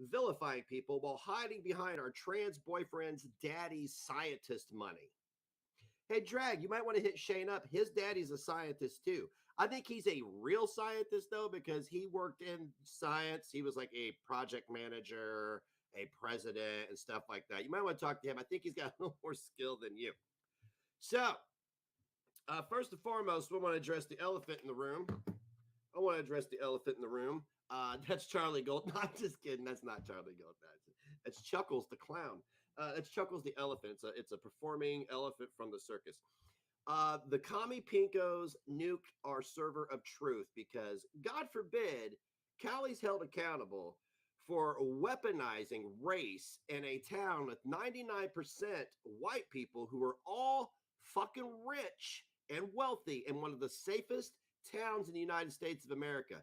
vilifying people while hiding behind our trans boyfriend's daddy's scientist money. Hey, Drag, you might want to hit Shane up. His daddy's a scientist too. I think he's a real scientist though, because he worked in science. He was like a project manager, a president, and stuff like that. You might want to talk to him. I think he's got a little more skill than you. So, first and foremost, we want to address the elephant in the room. That's Charlie Gold. No, I'm just kidding. That's not Charlie Gold. That's Chuckles the clown. That's Chuckles the elephant. It's a performing elephant from the circus. The commie pinkos nuked our server of truth because, God forbid, Callie's held accountable for weaponizing race in a town with 99% white people who are all fucking rich and wealthy in one of the safest towns in the United States of America.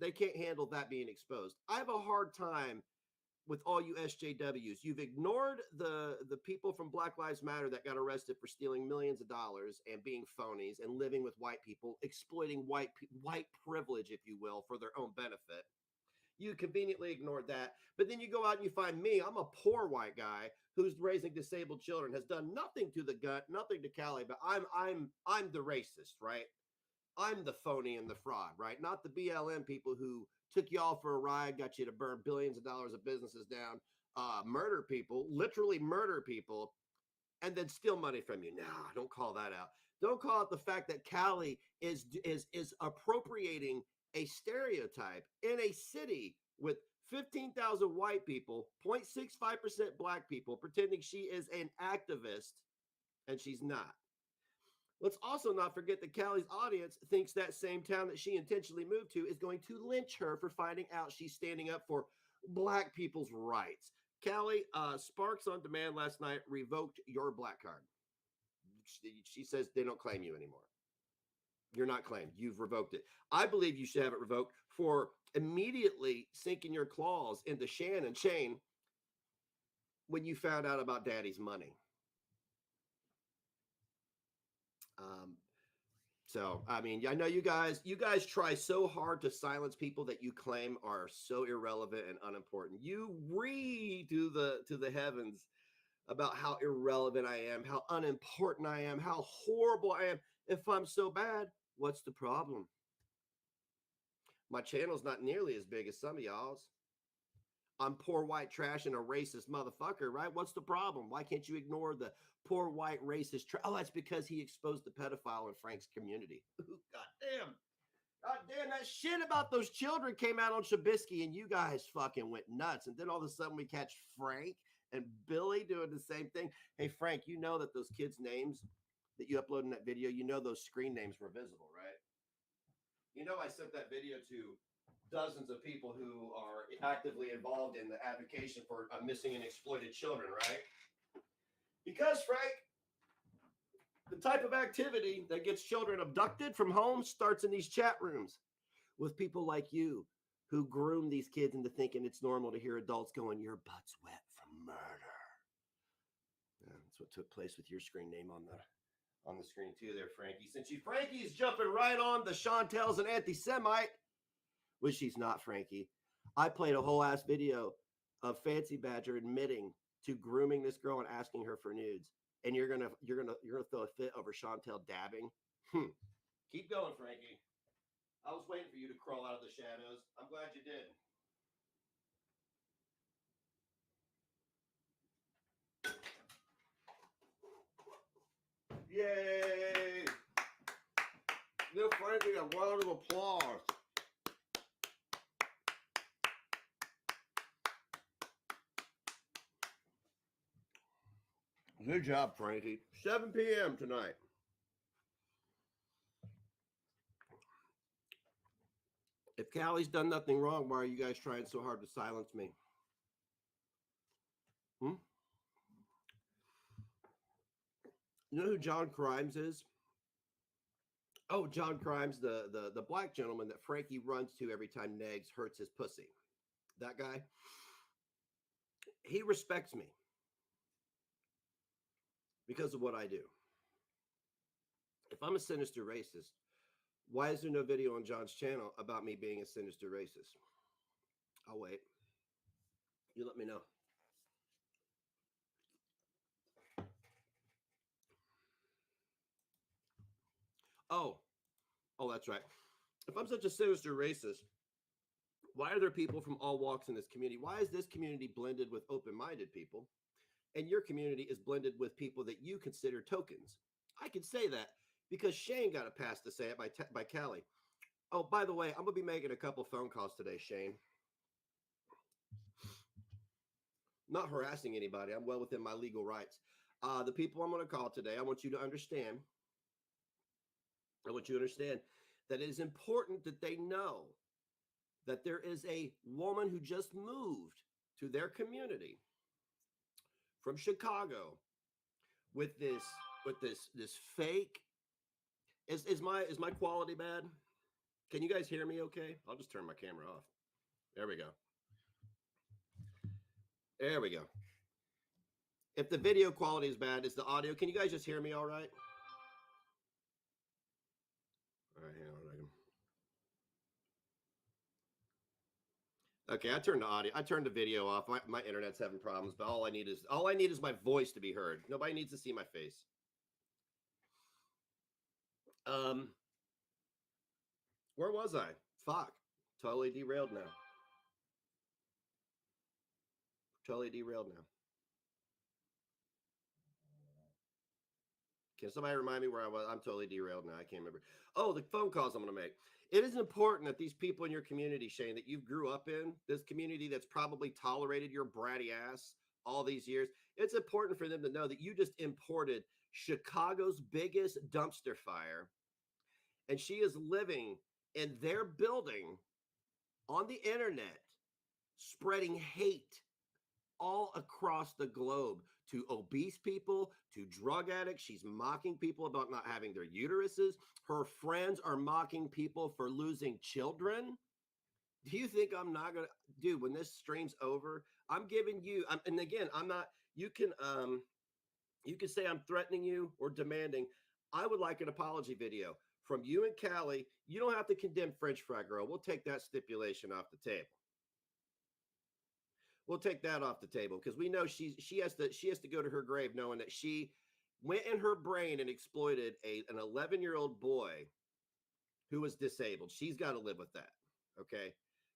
They can't handle that being exposed. I have a hard time with all you SJWs. You've ignored the people from Black Lives Matter that got arrested for stealing millions of dollars and being phonies and living with white people, exploiting white privilege, if you will, for their own benefit. You conveniently ignored that. But then you go out and you find me. I'm a poor white guy who's raising disabled children, has done nothing to the gut, nothing to Callie, but I'm the racist, right? I'm the phony and the fraud, right? Not the BLM people who took y'all for a ride, got you to burn billions of dollars of businesses down, murder people, literally murder people, and then steal money from you. No, don't call that out. Don't call out the fact that Callie is appropriating a stereotype in a city with 15,000 white people, 0.65% black people, pretending she is an activist, and she's not. Let's also not forget that Callie's audience thinks that same town that she intentionally moved to is going to lynch her for finding out she's standing up for black people's rights. Callie, Sparks on Demand last night revoked your black card. She says they don't claim you anymore. You're not claimed. You've revoked it. I believe you should have it revoked for immediately sinking your claws into Shan and Shane when you found out about Daddy's money. So, I mean, I know you guys try so hard to silence people that you claim are so irrelevant and unimportant. You read to the heavens about how irrelevant I am, how unimportant I am, how horrible I am. If I'm so bad, what's the problem? My channel's not nearly as big as some of y'all's. I'm poor white trash and a racist motherfucker, right? What's the problem? Why can't you ignore the poor white racist trash? Oh, that's because he exposed the pedophile in Frank's community. God damn, that shit about those children came out on Shabisky and you guys fucking went nuts. And then all of a sudden we catch Frank and Billy doing the same thing. Hey, Frank, you know that those kids' names that you uploaded in that video, you know those screen names were visible, right? You know I sent that video to dozens of people who are actively involved in the advocacy for missing and exploited children, right? Because, Frank, the type of activity that gets children abducted from home starts in these chat rooms with people like you who groom these kids into thinking it's normal to hear adults going, your butt's wet from murder. Yeah, that's what took place with your screen name on the screen too there, Frankie. Since Frankie's jumping right on the Chantel's an anti-Semite, which she's not, Frankie. I played a whole ass video of Fancy Badger admitting to grooming this girl and asking her for nudes. And you're gonna throw a fit over Chantel dabbing. Keep going, Frankie. I was waiting for you to crawl out of the shadows. I'm glad you did. Yay! Give Frankie a round of applause. Good job, Frankie. 7 p.m. tonight. If Callie's done nothing wrong, why are you guys trying so hard to silence me? You know who John Crimes is? Oh, John Crimes, the black gentleman that Frankie runs to every time Negz hurts his pussy. That guy. He respects me because of what I do. If I'm a sinister racist, why is there no video on John's channel about me being a sinister racist? I'll wait. You let me know. Oh, that's right. If I'm such a sinister racist, why are there people from all walks in this community? Why is this community blended with open-minded people, and your community is blended with people that you consider tokens? I can say that because Shane got a pass to say it by Callie. Oh, by the way, I'm gonna be making a couple phone calls today, Shane. Not harassing anybody. I'm well within my legal rights. The people I'm going to call today, I want you to understand. I want you to understand that it is important that they know that there is a woman who just moved to their community from Chicago with this fake. Is my quality bad? Can you guys hear me okay? I'll just turn my camera off. There we go. There we go. If the video quality is bad, is the audio? Can you guys just hear me all right? All right, hang on a second. Okay, I turned the audio. I turned the video off. My internet's having problems, but all I need is my voice to be heard. Nobody needs to see my face. Where was I? Fuck. Totally derailed now. Totally derailed now. Can somebody remind me where I was? I'm totally derailed now. I can't remember. Oh, the phone calls I'm going to make. It is important that these people in your community, Shane, that you grew up in, this community that's probably tolerated your bratty ass all these years, it's important for them to know that you just imported Chicago's biggest dumpster fire, and she is living in their building on the internet, spreading hate all across the globe to obese people, to drug addicts. She's mocking people about not having their uteruses. Her friends are mocking people for losing children. Do you think I'm not gonna, dude? When this stream's over, I'm giving you. And again, I'm not. You can say I'm threatening you or demanding. I would like an apology video from you and Callie. You don't have to condemn French Fry Girl. We'll take that stipulation off the table. We'll take that off the table because we know she has to go to her grave knowing that she went in her brain and exploited an 11-year-old boy who was disabled. She's got to live with that. Okay.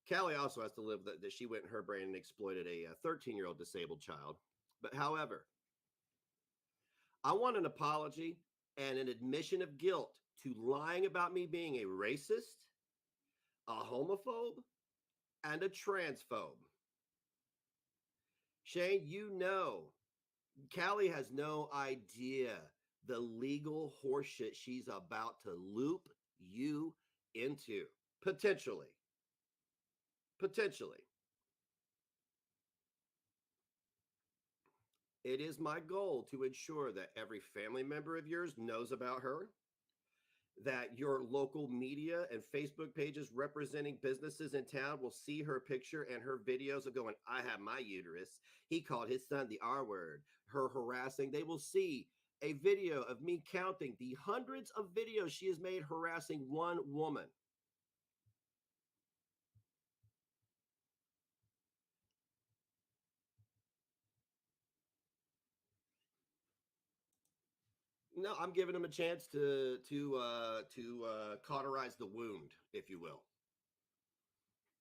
Callie also has to live that she went in her brain and exploited a 13-year-old disabled child. But however, I want an apology and an admission of guilt to lying about me being a racist, a homophobe, and a transphobe. Shane, you know, Callie has no idea the legal horseshit she's about to loop you into. Potentially. It is my goal to ensure that every family member of yours knows about her, that your local media and Facebook pages representing businesses in town will see her picture and her videos of going, I have my uterus. He called his son the R word, her harassing. They will see a video of me counting the hundreds of videos she has made harassing one woman. No, I'm giving him a chance to cauterize the wound, if you will.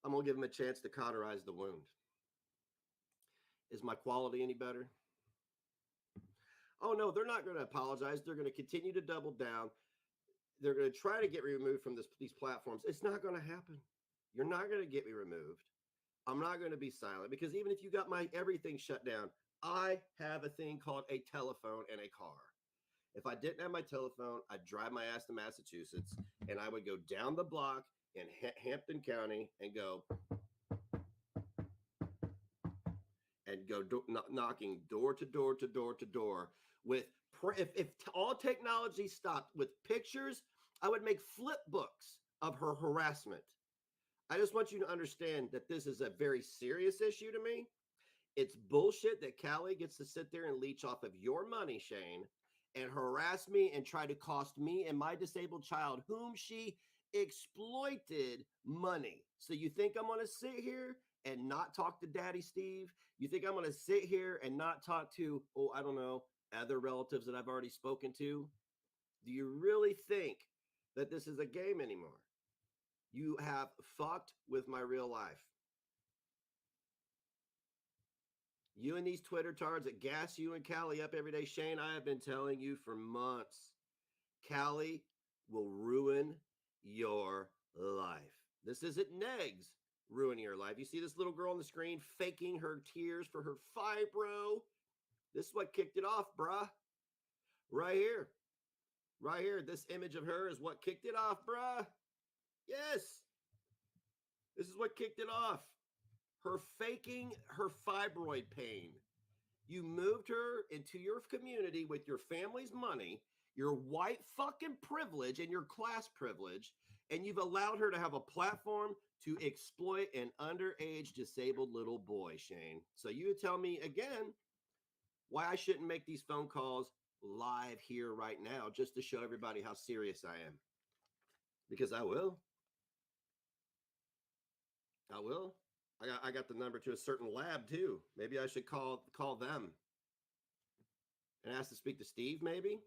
I'm gonna give him a chance to cauterize the wound. Is my quality any better? Oh no, they're not going to apologize. They're going to continue to double down. They're going to try to get me removed from these platforms. It's not going to happen. You're not going to get me removed. I'm not going to be silent because even if you got my everything shut down, I have a thing called a telephone and a car. If I didn't have my telephone, I'd drive my ass to Massachusetts and I would go down the block in Hampton County and go knocking door to door to door to door with if all technology stopped with pictures, I would make flip books of her harassment. I just want you to understand that this is a very serious issue to me. It's bullshit that Callie gets to sit there and leech off of your money, Shane, and harass me and try to cost me and my disabled child, whom she exploited, money. So you think I'm going to sit here and not talk to Daddy Steve? You think I'm going to sit here and not talk to, oh, I don't know, other relatives that I've already spoken to? Do you really think that this is a game anymore? You have fucked with my real life. You and these Twitter tards that gas you and Callie up every day. Shane, I have been telling you for months, Callie will ruin your life. This isn't Negz ruining your life. You see this little girl on the screen faking her tears for her fibro? This is what kicked it off, bruh. Right here. Right here. This image of her is what kicked it off, bruh. Yes. This is what kicked it off. Her faking her fibroid pain. You moved her into your community with your family's money, your white fucking privilege and your class privilege, and you've allowed her to have a platform to exploit an underage disabled little boy, Shane. So you tell me again why I shouldn't make these phone calls live here right now just to show everybody how serious I am. Because I will. I will. I got the number to a certain lab too. Maybe I should call them and ask to speak to Steve, maybe.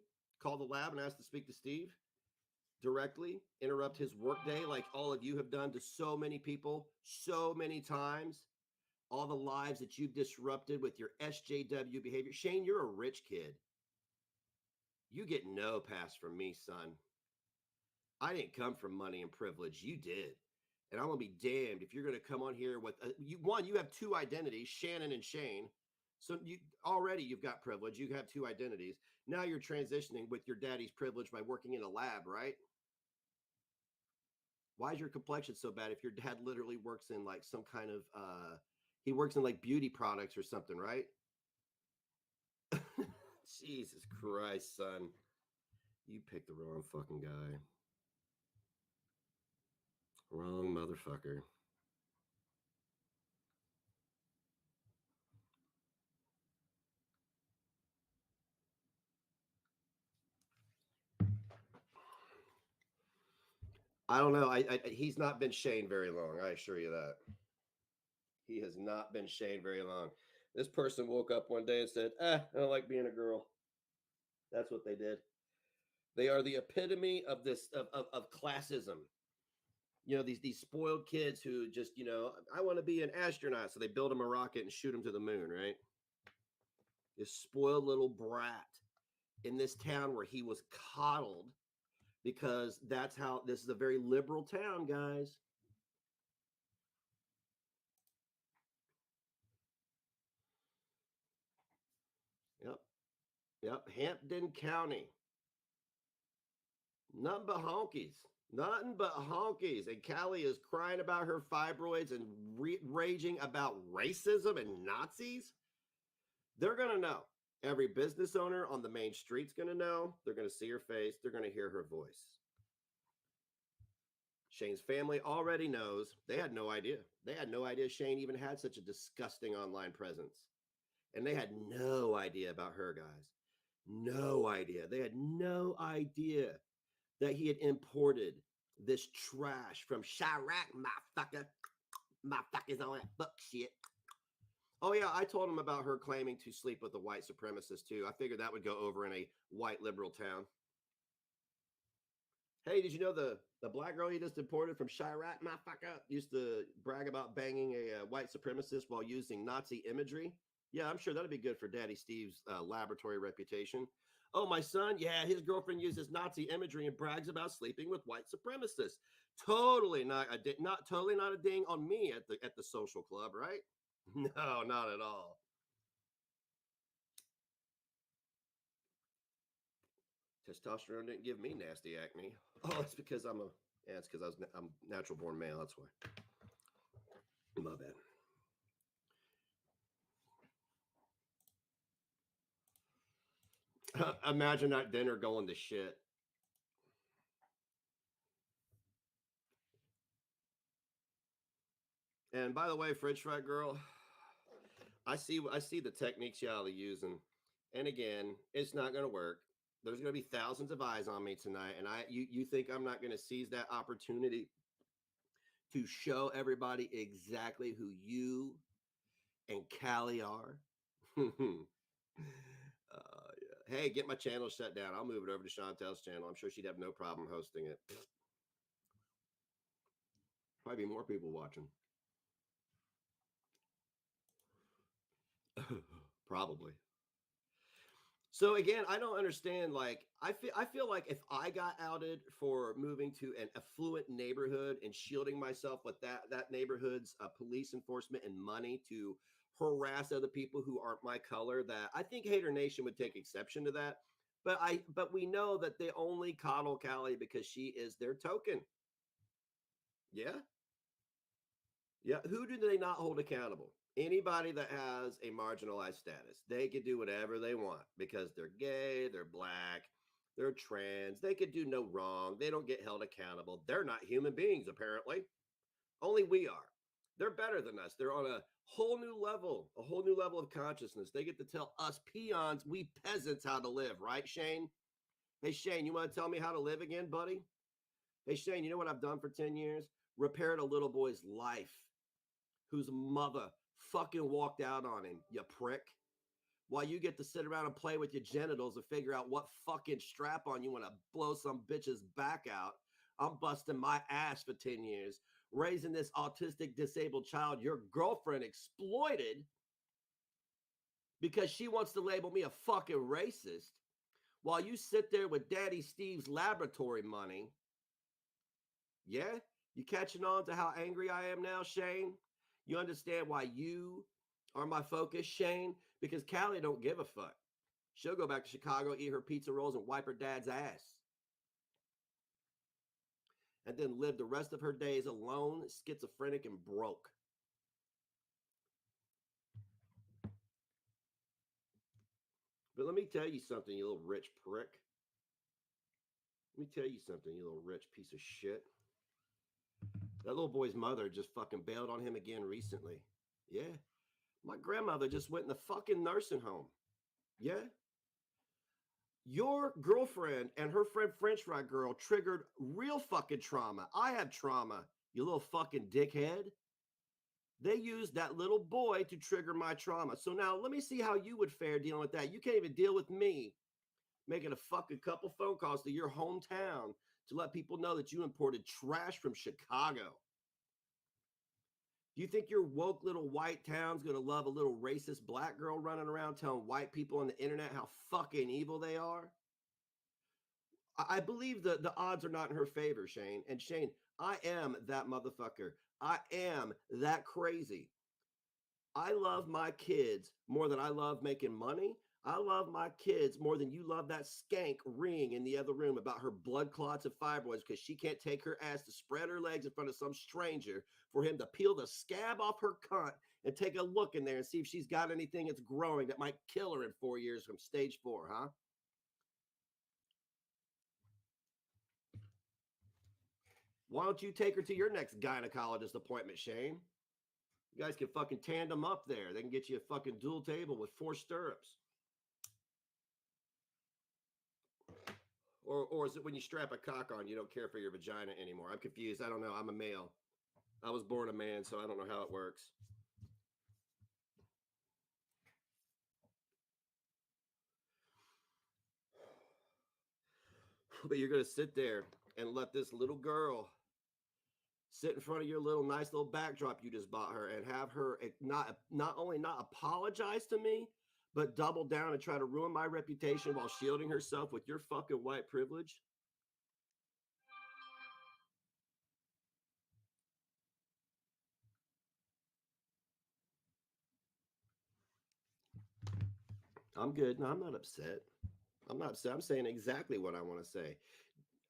Call the lab and ask to speak to Steve directly, interrupt his workday like all of you have done to so many people so many times. All the lives that you've disrupted with your SJW behavior. Shane, you're a rich kid. You get no pass from me, son. I didn't come from money and privilege. You did. And I'm going to be damned if you're going to come on here with you have two identities, Shannon and Shane. So you've got privilege. You have two identities. Now you're transitioning with your daddy's privilege by working in a lab, right? Why is your complexion so bad if your dad literally works in like some kind of he works in like beauty products or something, right? Jesus Christ, son. You picked the wrong fucking guy. Wrong motherfucker. I don't know. He's not been Shane very long. I assure you that. He has not been Shane very long. This person woke up one day and said, I don't like being a girl. That's what they did. They are the epitome of this, of classism. You know, these spoiled kids who just, I want to be an astronaut. So they build him a rocket and shoot him to the moon, right? This spoiled little brat in this town where he was coddled because that's how this is a very liberal town, guys. Yep. Hampden County. Nothing but honkies. Nothing but honkies. And Callie is crying about her fibroids and raging about racism and Nazis. They're going to know. Every business owner on the main street's going to know. They're going to see her face. They're going to hear her voice. Shane's family already knows. They had no idea. They had no idea Shane even had such a disgusting online presence. And they had no idea about her, guys. No idea. They had no idea that he had imported this trash from Chirac, motherfucker. Motherfuckers on that fuck shit. Oh, yeah, I told him about her claiming to sleep with a white supremacist, too. I figured that would go over in a white liberal town. Hey, did you know the black girl he just deported from Chirac, motherfucker, used to brag about banging a white supremacist while using Nazi imagery? Yeah, I'm sure that'd be good for Daddy Steve's laboratory reputation. Oh, my son, yeah, his girlfriend uses Nazi imagery and brags about sleeping with white supremacists. Totally not a ding on me at the social club, right? No, not at all. Testosterone didn't give me nasty acne. Oh, it's because I'm natural born male. That's why. My bad. Imagine that dinner going to shit. And by the way, Fridge Fry Girl, I see the techniques y'all are using. And again, it's not going to work. There's going to be thousands of eyes on me tonight. And you think I'm not going to seize that opportunity to show everybody exactly who you and Callie are. Yeah. Hey, get my channel shut down. I'll move it over to Chantel's channel. I'm sure she'd have no problem hosting it. Probably be more people watching. Probably. So again, I don't understand. Like, I feel like if I got outed for moving to an affluent neighborhood and shielding myself with that neighborhood's police enforcement and money to harass other people who aren't my color, that I think Hater Nation would take exception to that. But we know that they only coddle Callie because she is their token. Yeah. Yeah. Who do they not hold accountable? Anybody that has a marginalized status. They could do whatever they want because they're gay, they're black, they're trans. They could do no wrong. They don't get held accountable. They're not human beings, apparently. Only we are. They're better than us. They're on a whole new level of consciousness. They get to tell us peons, we peasants, how to live, right, Shane? Hey, Shane, you want to tell me how to live again, buddy? Hey, Shane, you know what I've done for 10 years? Repaired a little boy's life whose mother fucking walked out on him, you prick. While you get to sit around and play with your genitals and figure out what fucking strap on you want to blow some bitch's back out, I'm busting my ass for 10 years, raising this autistic disabled child your girlfriend exploited because she wants to label me a fucking racist, while you sit there with Daddy Steve's laboratory money. Yeah? You catching on to how angry I am now, Shane? You understand why you are my focus, Shane? Because Callie don't give a fuck. She'll go back to Chicago, eat her pizza rolls, and wipe her dad's ass. And then live the rest of her days alone, schizophrenic, and broke. But let me tell you something, you little rich prick. Let me tell you something, you little rich piece of shit. That little boy's mother just fucking bailed on him again recently. Yeah. My grandmother just went in the fucking nursing home. Yeah. Your girlfriend and her friend French Fry Girl triggered real fucking trauma. I have trauma, you little fucking dickhead. They used that little boy to trigger my trauma. So now let me see how you would fare dealing with that. You can't even deal with me making a fucking couple phone calls to your hometown to let people know that you imported trash from Chicago. Do you think your woke little white town's going to love a little racist black girl running around telling white people on the internet how fucking evil they are? I believe that the odds are not in her favor, Shane. And Shane, I am that motherfucker. I am that crazy. I love my kids more than I love making money. I love my kids more than you love that skank ring in the other room about her blood clots and fibroids because she can't take her ass to spread her legs in front of some stranger for him to peel the scab off her cunt and take a look in there and see if she's got anything that's growing that might kill her in 4 years from stage 4, huh? Why don't you take her to your next gynecologist appointment, Shane? You guys can fucking tandem up there. They can get you a fucking dual table with 4 stirrups. Or is it when you strap a cock on, you don't care for your vagina anymore? I'm confused. I don't know. I'm a male. I was born a man, so I don't know how it works. But you're going to sit there and let this little girl sit in front of your little nice little backdrop you just bought her and have her not only not apologize to me, but double down and try to ruin my reputation while shielding herself with your fucking white privilege. I'm good. No, I'm not upset. I'm not upset. I'm saying exactly what I want to say.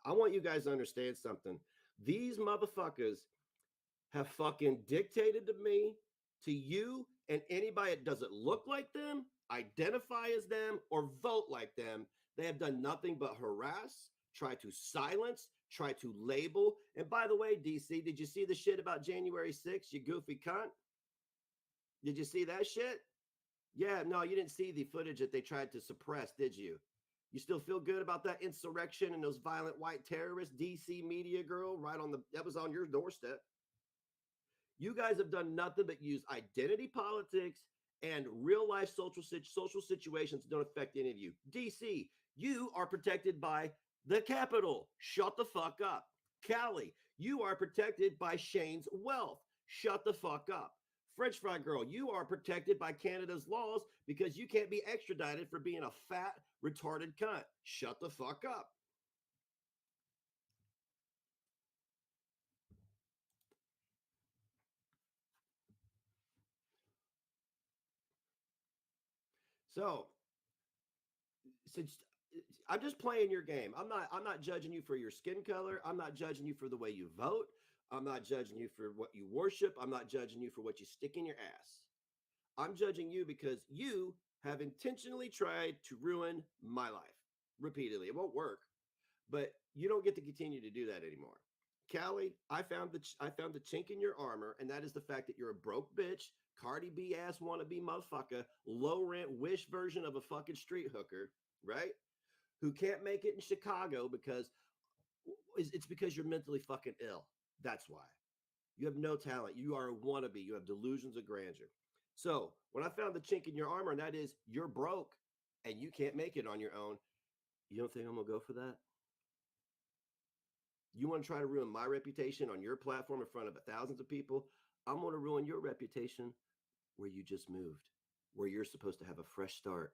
I want you guys to understand something. These motherfuckers have fucking dictated to me, to you, and anybody that doesn't look like them, identify as them, or vote like them. They have done nothing but harass, try to silence, try to label. And by the way, DC, did you see the shit about January 6th, you goofy cunt? Did you see that shit? Yeah, no, you didn't see the footage that they tried to suppress, did you? You still feel good about that insurrection and those violent white terrorists, DC media girl, right on that was on your doorstep. You guys have done nothing but use identity politics and real life social situations that don't affect any of you. DC, you are protected by the Capitol. Shut the fuck up. Cali, you are protected by Shane's wealth. Shut the fuck up. French fry girl, you are protected by Canada's laws because you can't be extradited for being a fat, retarded cunt. Shut the fuck up. So, since I'm just playing your game, I'm not judging you for your skin color. I'm not judging you for the way you vote. I'm not judging you for what you worship. I'm not judging you for what you stick in your ass. I'm judging you because you have intentionally tried to ruin my life repeatedly. It won't work, but you don't get to continue to do that anymore. Callie, I found the chink in your armor, and that is the fact that you're a broke bitch, Cardi B ass wannabe motherfucker, low rent wish version of a fucking street hooker, right? Who can't make it in Chicago because it's because you're mentally fucking ill. That's why. You have no talent. You are a wannabe. You have delusions of grandeur. So when I found the chink in your armor, and that is you're broke and you can't make it on your own, you don't think I'm gonna go for that? You want to try to ruin my reputation on your platform in front of thousands of people? I'm going to ruin your reputation where you just moved, where you're supposed to have a fresh start.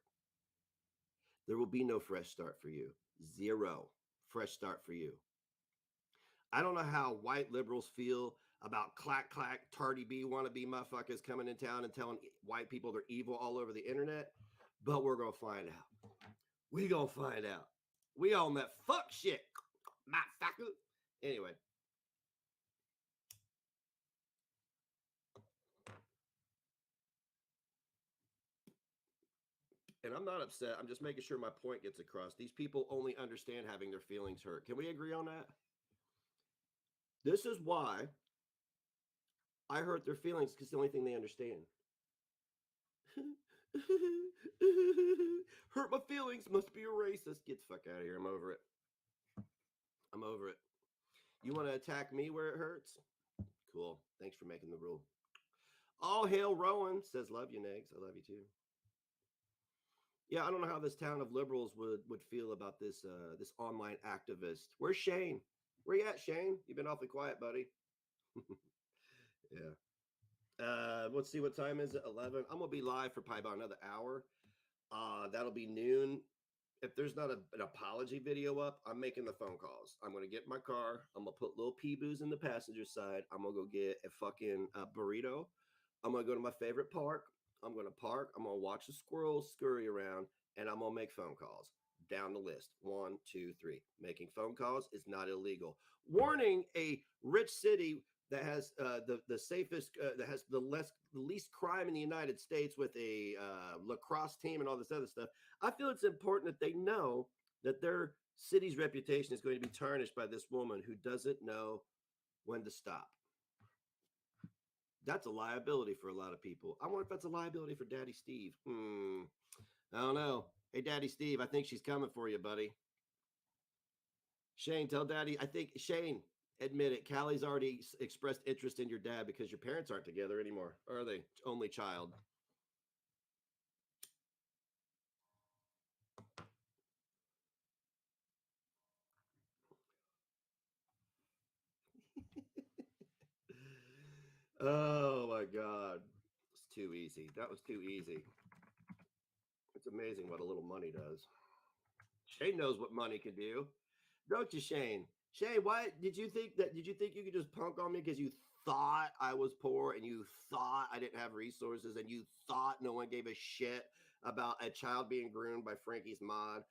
There will be no fresh start for you. Zero fresh start for you. I don't know how white liberals feel about clack clack tardy B wannabe motherfuckers coming in town and telling white people they're evil all over the internet, but we're gonna find out. We gonna find out. We on that fuck shit, motherfucker. Anyway. And I'm not upset. I'm just making sure my point gets across. These people only understand having their feelings hurt. Can we agree on that? This is why I hurt their feelings, because it's the only thing they understand. Hurt my feelings, must be a racist. Get the fuck out of here. I'm over it. I'm over it. You want to attack me where it hurts? Cool. Thanks for making the rule. All hail Rowan says, love you, Negz. I love you too. Yeah, I don't know how this town of liberals would feel about this this online activist. Where's Shane? Where you at, Shane? You've been awfully quiet, buddy. Yeah. Let's see, what time is it? 11. I'm gonna be live for probably about another hour. That'll be noon. If there's not an apology video up, I'm making the phone calls. I'm gonna get in my car. I'm gonna put little P-boos in the passenger side. I'm gonna go get a fucking burrito. I'm gonna go to my favorite park. I'm gonna park. I'm gonna watch the squirrels scurry around, and I'm gonna make phone calls. Down the list. 1, 2, 3. Making phone calls is not illegal. Warning: a rich city that has the safest, that has the least crime in the United States, with a lacrosse team and all this other stuff. I feel it's important that they know that their city's reputation is going to be tarnished by this woman who doesn't know when to stop. That's a liability for a lot of people. I wonder if that's a liability for Daddy Steve. I don't know. Hey, Daddy Steve, I think she's coming for you, buddy. Shane, tell Daddy. I think Shane, admit it. Callie's already expressed interest in your dad because your parents aren't together anymore. Or are they? Only child. Oh my God. It's too easy. That was too easy. It's amazing what a little money does. Shane knows what money can do. Don't you, Shane? Shane, why did you think you could just punk on me because you thought I was poor and you thought I didn't have resources and you thought no one gave a shit about a child being groomed by Frankie's mod?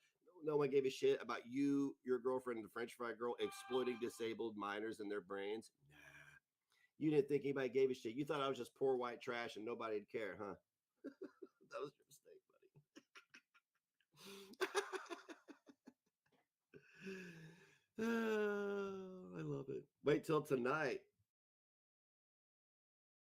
No one gave a shit about you, your girlfriend, and the French fry girl exploiting disabled minors and their brains? Nah. You didn't think anybody gave a shit. You thought I was just poor white trash and nobody'd care, huh? That was your mistake, buddy. Oh, I love it. Wait till tonight.